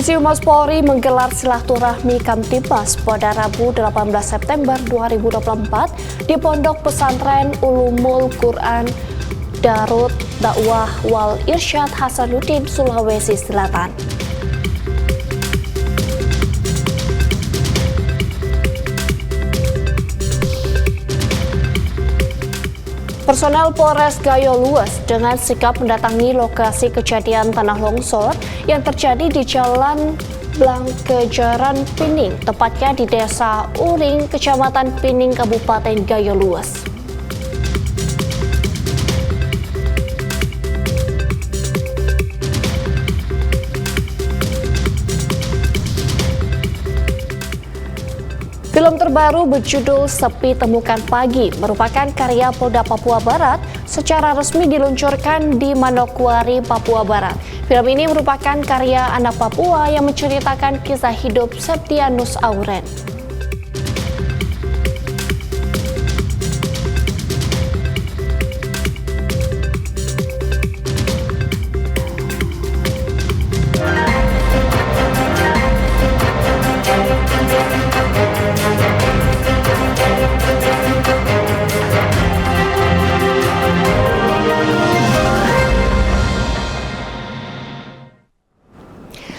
Divisi Humas Polri menggelar silaturahmi Kamtibmas pada Rabu 18 September 2024 di Pondok Pesantren Ulumul Quran Darut Dakwah Wal Irsyad Hasanuddin, Sulawesi Selatan. Personel Polres Gayo Luas dengan sigap mendatangi lokasi kejadian tanah longsor yang terjadi di Jalan Blangkejaran Pining, tepatnya di Desa Uring, Kecamatan Pining, Kabupaten Gayo Luas. Film terbaru berjudul Sepi Temukan Pagi merupakan karya Polda Papua Barat, secara resmi diluncurkan di Manokwari, Papua Barat. Film ini merupakan karya anak Papua yang menceritakan kisah hidup Septianus Auren.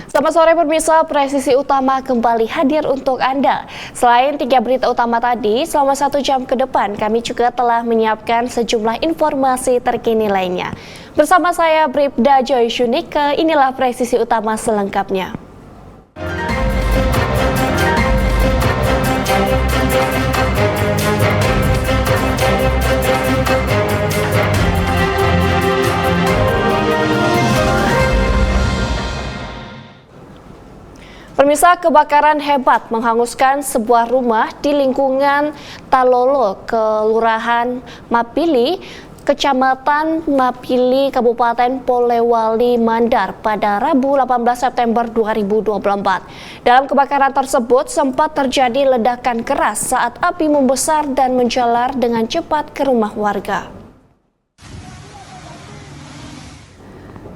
Selamat sore pemirsa, Presisi Utama kembali hadir untuk Anda. Selain 3 berita utama tadi, selama 1 jam ke depan kami juga telah menyiapkan sejumlah informasi terkini lainnya. Bersama saya Bribda Joy Shunike, inilah Presisi Utama selengkapnya. Pemirsa, kebakaran hebat menghanguskan sebuah rumah di lingkungan Talolo, Kelurahan Mapili, Kecamatan Mapili, Kabupaten Polewali Mandar pada Rabu 18 September 2024. Dalam kebakaran tersebut sempat terjadi ledakan keras saat api membesar dan menjalar dengan cepat ke rumah warga.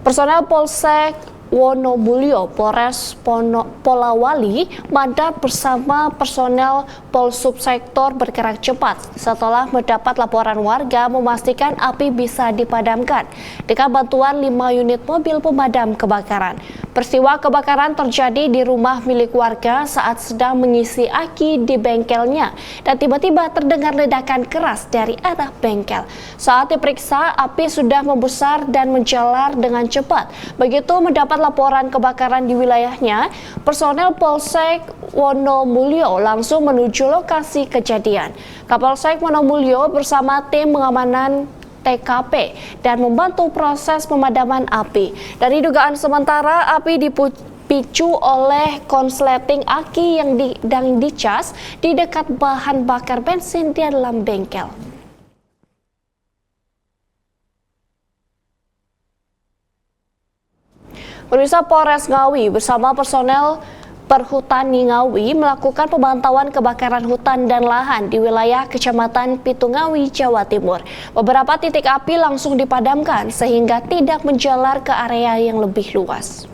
Personel Polsek Wonomulyo, Polres Polawali Mandar bersama personel Polsubsektor bergerak cepat setelah mendapat laporan warga memastikan api bisa dipadamkan dengan bantuan 5 unit mobil pemadam kebakaran. Peristiwa kebakaran terjadi di rumah milik warga saat sedang mengisi aki di bengkelnya dan tiba-tiba terdengar ledakan keras dari arah bengkel. Saat diperiksa, api sudah membesar dan menjalar dengan cepat. Begitu mendapat laporan kebakaran di wilayahnya, personel Polsek Wonomulyo langsung menuju lokasi kejadian. Kapolsek Wonomulyo bersama tim pengamanan TKP dan membantu proses pemadaman api. Dari dugaan sementara, api dipicu oleh konsleting aki yang dicas di dekat bahan bakar bensin di dalam bengkel. Pemirsa, Polres Ngawi bersama personel Perhutani Ngawi melakukan pemantauan kebakaran hutan dan lahan di wilayah Kecamatan Pitu Ngawi, Jawa Timur. Beberapa titik api langsung dipadamkan sehingga tidak menjalar ke area yang lebih luas.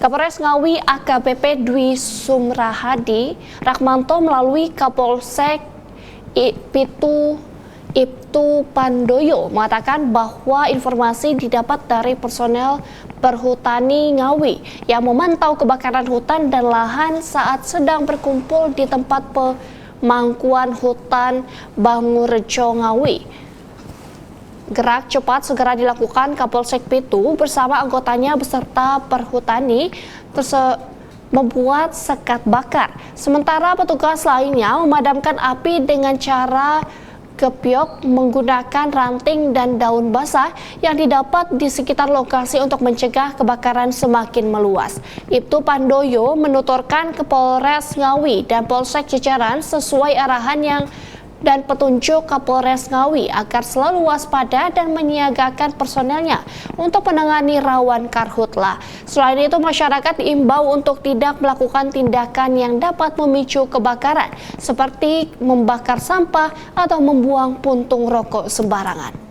Kapolres Ngawi AKBP Dwi Sumrahadi Rahmanto melalui Kapolsek Ibtu Pandoyo mengatakan bahwa informasi didapat dari personel Perhutani Ngawi yang memantau kebakaran hutan dan lahan saat sedang berkumpul di tempat pemangkuan hutan Bangurejo Ngawi. Gerak cepat segera dilakukan Kapolsek Pitu bersama anggotanya beserta Perhutani membuat sekat bakar. Sementara petugas lainnya memadamkan api dengan cara kepiok menggunakan ranting dan daun basah yang didapat di sekitar lokasi untuk mencegah kebakaran semakin meluas. Ibtu Pandoyo menuturkan ke Polres Ngawi dan Polsek jajaran sesuai arahan dan petunjuk Kapolres Ngawi agar selalu waspada dan menyiagakan personelnya untuk menangani rawan karhutlah. Selain itu, masyarakat diimbau untuk tidak melakukan tindakan yang dapat memicu kebakaran seperti membakar sampah atau membuang puntung rokok sembarangan.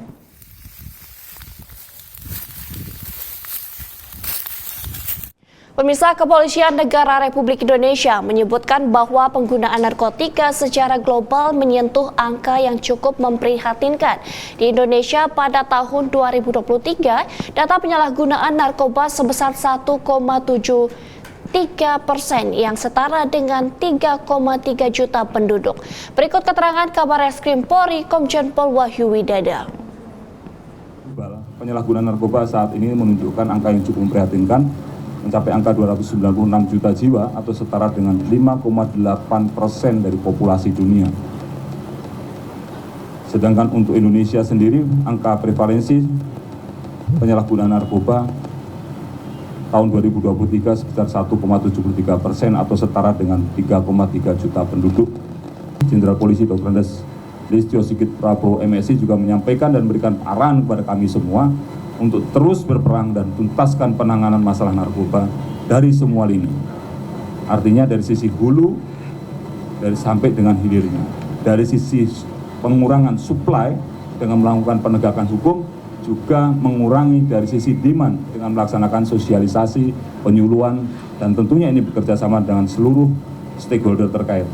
Pemirsa, Kepolisian Negara Republik Indonesia menyebutkan bahwa penggunaan narkotika secara global menyentuh angka yang cukup memprihatinkan. Di Indonesia pada tahun 2023, data penyalahgunaan narkoba sebesar 1,73% yang setara dengan 3,3 juta penduduk. Berikut keterangan Kabarreskrim Polri Komjen Pol Wahyu Widada. Penyalahgunaan narkoba saat ini menunjukkan angka yang cukup memprihatinkan, mencapai angka 296 juta jiwa atau setara dengan 5,8% dari populasi dunia. Sedangkan untuk Indonesia sendiri, angka prevalensi penyalahgunaan narkoba tahun 2023 sekitar 1,73% atau setara dengan 3,3 juta penduduk. Jenderal Polisi Dr. Andes Listio Sigit Prabowo MSI juga menyampaikan dan memberikan arahan kepada kami semua untuk terus berperang dan tuntaskan penanganan masalah narkoba dari semua lini. Artinya dari sisi hulu, dari sampai dengan hilirnya. Dari sisi pengurangan supply dengan melakukan penegakan hukum, juga mengurangi dari sisi demand dengan melaksanakan sosialisasi, penyuluhan, dan tentunya ini bekerja sama dengan seluruh stakeholder terkait.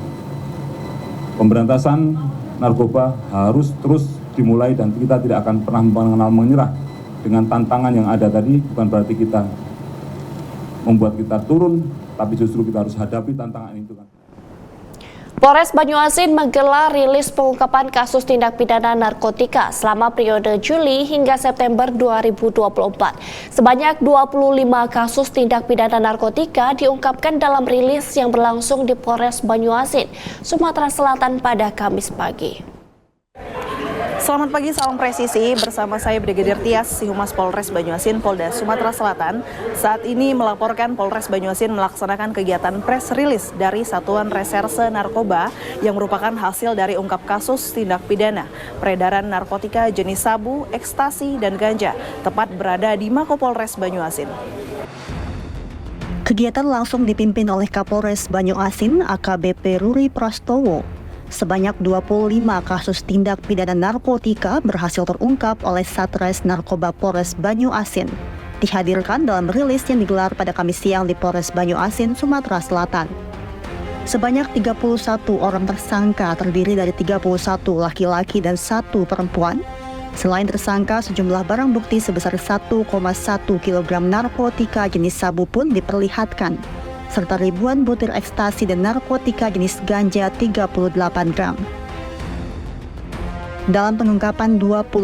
Pemberantasan narkoba harus terus dimulai dan kita tidak akan pernah mengenal menyerah. Dengan tantangan yang ada tadi, bukan berarti kita membuat kita turun, tapi justru kita harus hadapi tantangan itu. Polres Banyuasin menggelar rilis pengungkapan kasus tindak pidana narkotika selama periode Juli hingga September 2024. Sebanyak 25 kasus tindak pidana narkotika diungkapkan dalam rilis yang berlangsung di Polres Banyuasin, Sumatera Selatan pada Kamis pagi. Selamat pagi, salam presisi. Bersama saya Brigadir Tias, si Humas Polres Banyuasin, Polda Sumatera Selatan. Saat ini melaporkan Polres Banyuasin melaksanakan kegiatan press release dari Satuan Reserse Narkoba yang merupakan hasil dari ungkap kasus tindak pidana peredaran narkotika jenis sabu, ekstasi, dan ganja, tepat berada di Mako Polres Banyuasin. Kegiatan langsung dipimpin oleh Kapolres Banyuasin AKBP Ruri Prastowo. Sebanyak 25 kasus tindak pidana narkotika berhasil terungkap oleh Satres Narkoba Polres Banyuasin. Dihadirkan dalam rilis yang digelar pada Kamis siang di Polres Banyuasin, Sumatera Selatan. Sebanyak 31 orang tersangka terdiri dari 31 laki-laki dan 1 perempuan. Selain tersangka, sejumlah barang bukti sebesar 1,1 kg narkotika jenis sabu pun diperlihatkan, serta ribuan butir ekstasi dan narkotika jenis ganja 38 gram. Dalam pengungkapan 25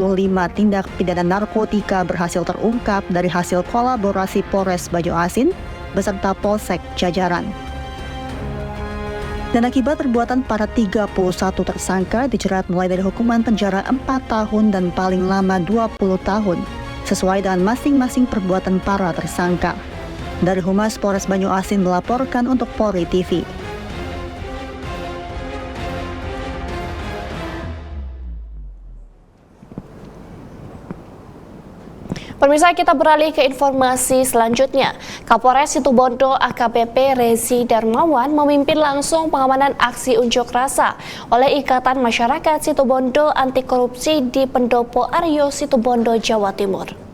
tindak pidana narkotika berhasil terungkap dari hasil kolaborasi Polres Banyuasin beserta Polsek jajaran. Dan akibat perbuatan para 31 tersangka dijerat mulai dari hukuman penjara 4 tahun dan paling lama 20 tahun, sesuai dengan masing-masing perbuatan para tersangka. Dari Humas Polres Banyuasin melaporkan untuk Polri TV. Pemirsa, kita beralih ke informasi selanjutnya. Kapolres Situbondo AKBP Rezi Darmawan memimpin langsung pengamanan aksi unjuk rasa oleh Ikatan Masyarakat Situbondo Anti Korupsi di Pendopo Aryo, Situbondo, Jawa Timur.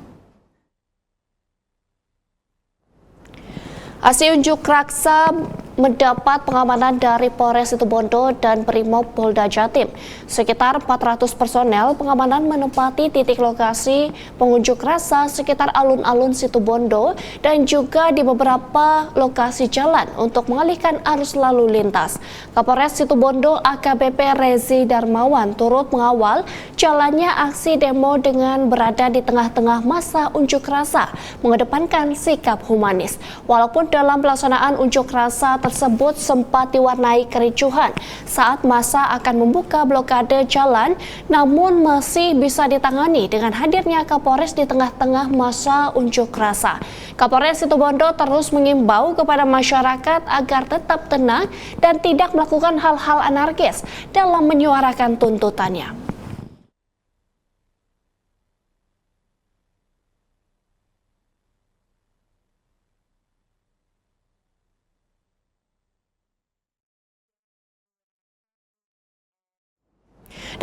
Aksi unjuk rasa mendapat pengamanan dari Polres Situbondo dan Brimob Polda Jatim. Sekitar 400 personel pengamanan menempati titik lokasi pengunjuk rasa sekitar alun-alun Situbondo dan juga di beberapa lokasi jalan untuk mengalihkan arus lalu lintas. Kapolres Situbondo AKBP Rezi Darmawan turut mengawal jalannya aksi demo dengan berada di tengah-tengah masa unjuk rasa, mengedepankan sikap humanis. Walaupun dalam pelaksanaan unjuk rasa tersebut sempat diwarnai kericuhan saat massa akan membuka blokade jalan, namun masih bisa ditangani dengan hadirnya Kapolres di tengah-tengah massa unjuk rasa. Kapolres Situbondo terus mengimbau kepada masyarakat agar tetap tenang dan tidak melakukan hal-hal anarkis dalam menyuarakan tuntutannya.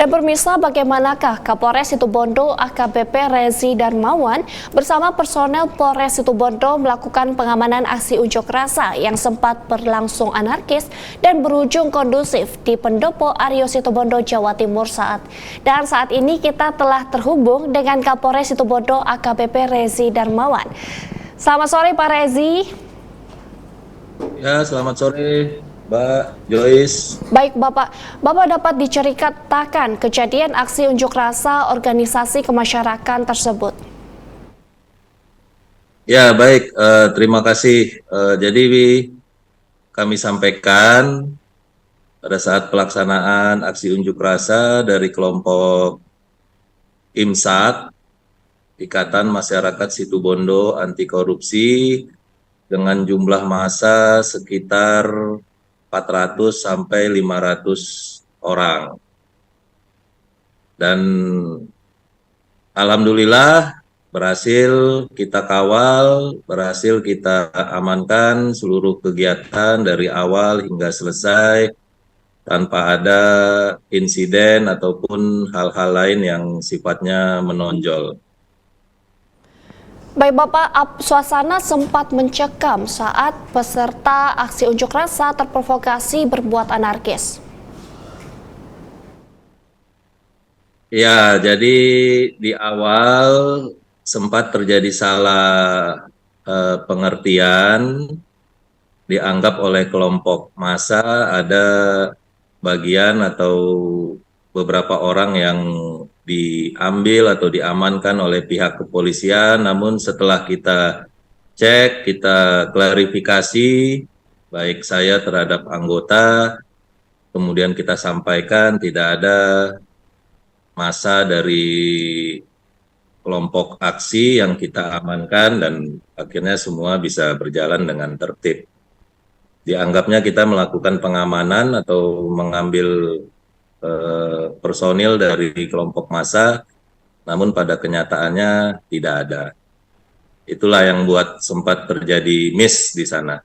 Dan pemirsa, bagaimanakah Kapolres Situbondo AKBP Rezi Darmawan bersama personel Polres Situbondo melakukan pengamanan aksi unjuk rasa yang sempat berlangsung anarkis dan berujung kondusif di Pendopo Aryo Situbondo, Jawa Timur Dan saat ini kita telah terhubung dengan Kapolres Situbondo AKBP Rezi Darmawan. Selamat sore Pak Rezi. Ya, selamat sore Mbak Joyce. Baik Bapak dapat diceritakan kejadian aksi unjuk rasa organisasi kemasyarakatan tersebut? Ya baik, terima kasih. Jadi kami sampaikan pada saat pelaksanaan aksi unjuk rasa dari kelompok IMSAT, Ikatan Masyarakat Situbondo Anti Korupsi, dengan jumlah massa sekitar 400 sampai 500 orang. Dan alhamdulillah berhasil kita kawal, berhasil kita amankan seluruh kegiatan dari awal hingga selesai tanpa ada insiden ataupun hal-hal lain yang sifatnya menonjol. Baik Bapak, suasana sempat mencekam saat peserta aksi unjuk rasa terprovokasi berbuat anarkis. Ya, jadi di awal sempat terjadi salah pengertian, dianggap oleh kelompok massa ada bagian atau beberapa orang yang diambil atau diamankan oleh pihak kepolisian, namun setelah kita cek, kita klarifikasi, baik saya terhadap anggota, kemudian kita sampaikan tidak ada massa dari kelompok aksi yang kita amankan dan akhirnya semua bisa berjalan dengan tertib. Dianggapnya kita melakukan pengamanan atau mengambil personil dari kelompok massa, namun pada kenyataannya tidak ada. Itulah yang buat sempat terjadi miss di sana.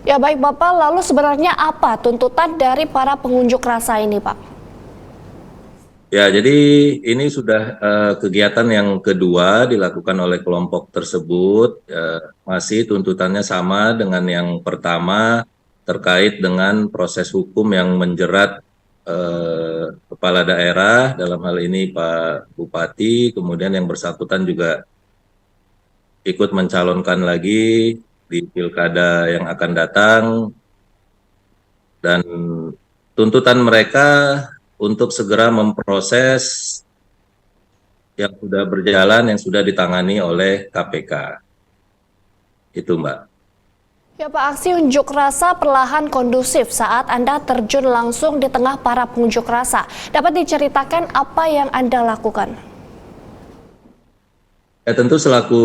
Ya baik Bapak, lalu sebenarnya apa tuntutan dari para pengunjuk rasa ini Pak? Ya, jadi ini sudah kegiatan yang kedua dilakukan oleh kelompok tersebut. Masih tuntutannya sama dengan yang pertama, terkait dengan proses hukum yang menjerat kepala daerah, dalam hal ini Pak Bupati, kemudian yang bersangkutan juga ikut mencalonkan lagi di pilkada yang akan datang, dan tuntutan mereka untuk segera memproses yang sudah berjalan, yang sudah ditangani oleh KPK. Itu Mbak. Ya Pak, aksi unjuk rasa perlahan kondusif saat Anda terjun langsung di tengah para pengunjuk rasa. Dapat diceritakan apa yang Anda lakukan? Ya tentu selaku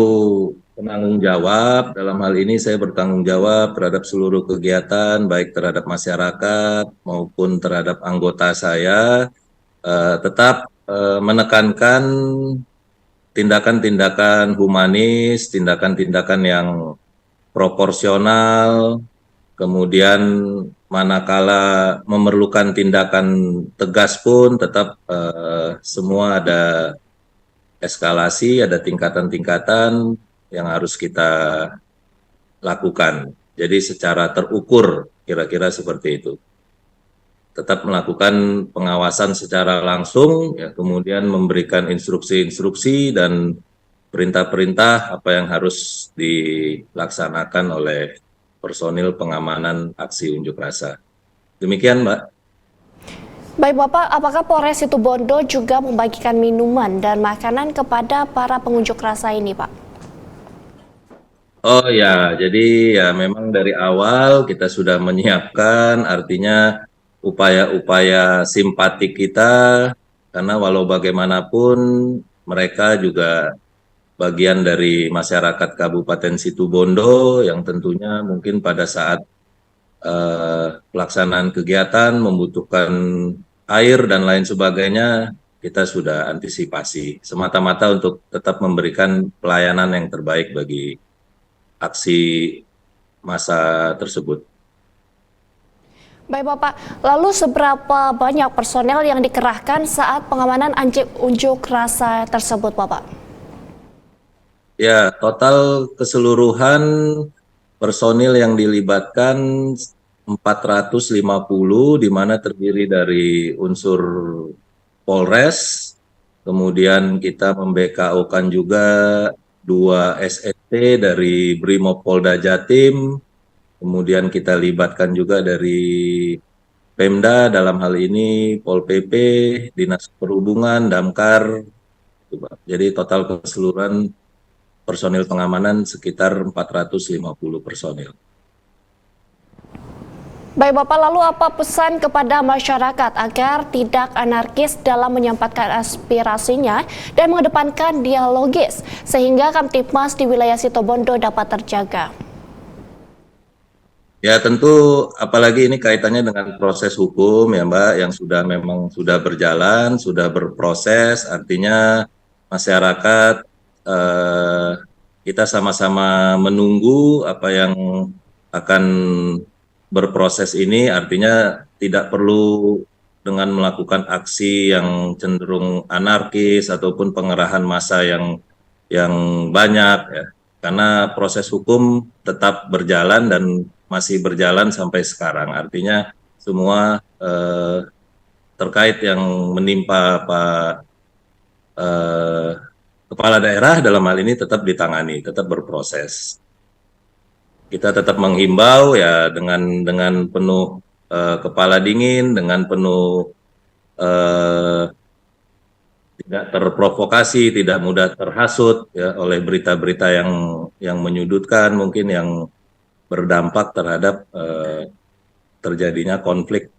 penanggung jawab, dalam hal ini saya bertanggung jawab terhadap seluruh kegiatan, baik terhadap masyarakat maupun terhadap anggota saya, tetap menekankan tindakan-tindakan humanis, tindakan-tindakan yang proporsional, kemudian manakala memerlukan tindakan tegas pun tetap semua ada eskalasi, ada tingkatan-tingkatan yang harus kita lakukan. Jadi secara terukur, kira-kira seperti itu. Tetap melakukan pengawasan secara langsung, ya, kemudian memberikan instruksi-instruksi dan perintah-perintah apa yang harus dilaksanakan oleh personil pengamanan aksi unjuk rasa. Demikian, Mbak. Baik Bapak, apakah Polres Situbondo juga membagikan minuman dan makanan kepada para pengunjuk rasa ini, Pak? Oh ya, jadi ya memang dari awal kita sudah menyiapkan, artinya upaya-upaya simpatik kita, karena walau bagaimanapun mereka juga bagian dari masyarakat Kabupaten Situbondo yang tentunya mungkin pada saat pelaksanaan kegiatan membutuhkan air dan lain sebagainya, kita sudah antisipasi semata-mata untuk tetap memberikan pelayanan yang terbaik bagi aksi massa tersebut. Baik Bapak, lalu seberapa banyak personel yang dikerahkan saat pengamanan unjuk rasa tersebut Bapak? Ya, total keseluruhan personil yang dilibatkan 450, di mana terdiri dari unsur Polres, kemudian kita mem-BKO-kan juga 2 SST dari Brimopolda Jatim, kemudian kita libatkan juga dari Pemda, dalam hal ini Pol PP, Dinas Perhubungan, Damkar. Jadi total keseluruhan personil pengamanan sekitar 450 personil. Baik Bapak, lalu apa pesan kepada masyarakat agar tidak anarkis dalam menyampaikan aspirasinya dan mengedepankan dialogis sehingga Kamtipmas di wilayah Situbondo dapat terjaga? Ya tentu, apalagi ini kaitannya dengan proses hukum ya Mbak, yang memang sudah berjalan, sudah berproses, artinya masyarakat kita sama-sama menunggu apa yang akan berproses ini, artinya tidak perlu dengan melakukan aksi yang cenderung anarkis ataupun pengerahan massa yang banyak ya, karena proses hukum tetap berjalan dan masih berjalan sampai sekarang. Artinya semua terkait yang menimpa Pak Kepala Daerah dalam hal ini tetap ditangani, tetap berproses. Kita tetap menghimbau ya dengan penuh kepala dingin, dengan penuh tidak terprovokasi, tidak mudah terhasut ya oleh berita-berita yang menyudutkan, mungkin yang berdampak terhadap terjadinya konflik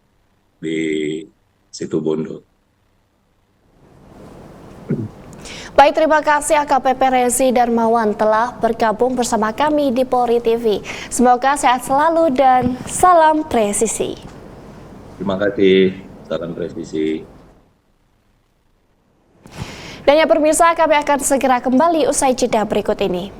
di Situbondo. Baik, terima kasih AKBP Rezi Darmawan telah bergabung bersama kami di Polri TV. Semoga sehat selalu dan salam presisi. Terima kasih, salam presisi. Dan ya pemirsa, kami akan segera kembali usai jeda berikut ini.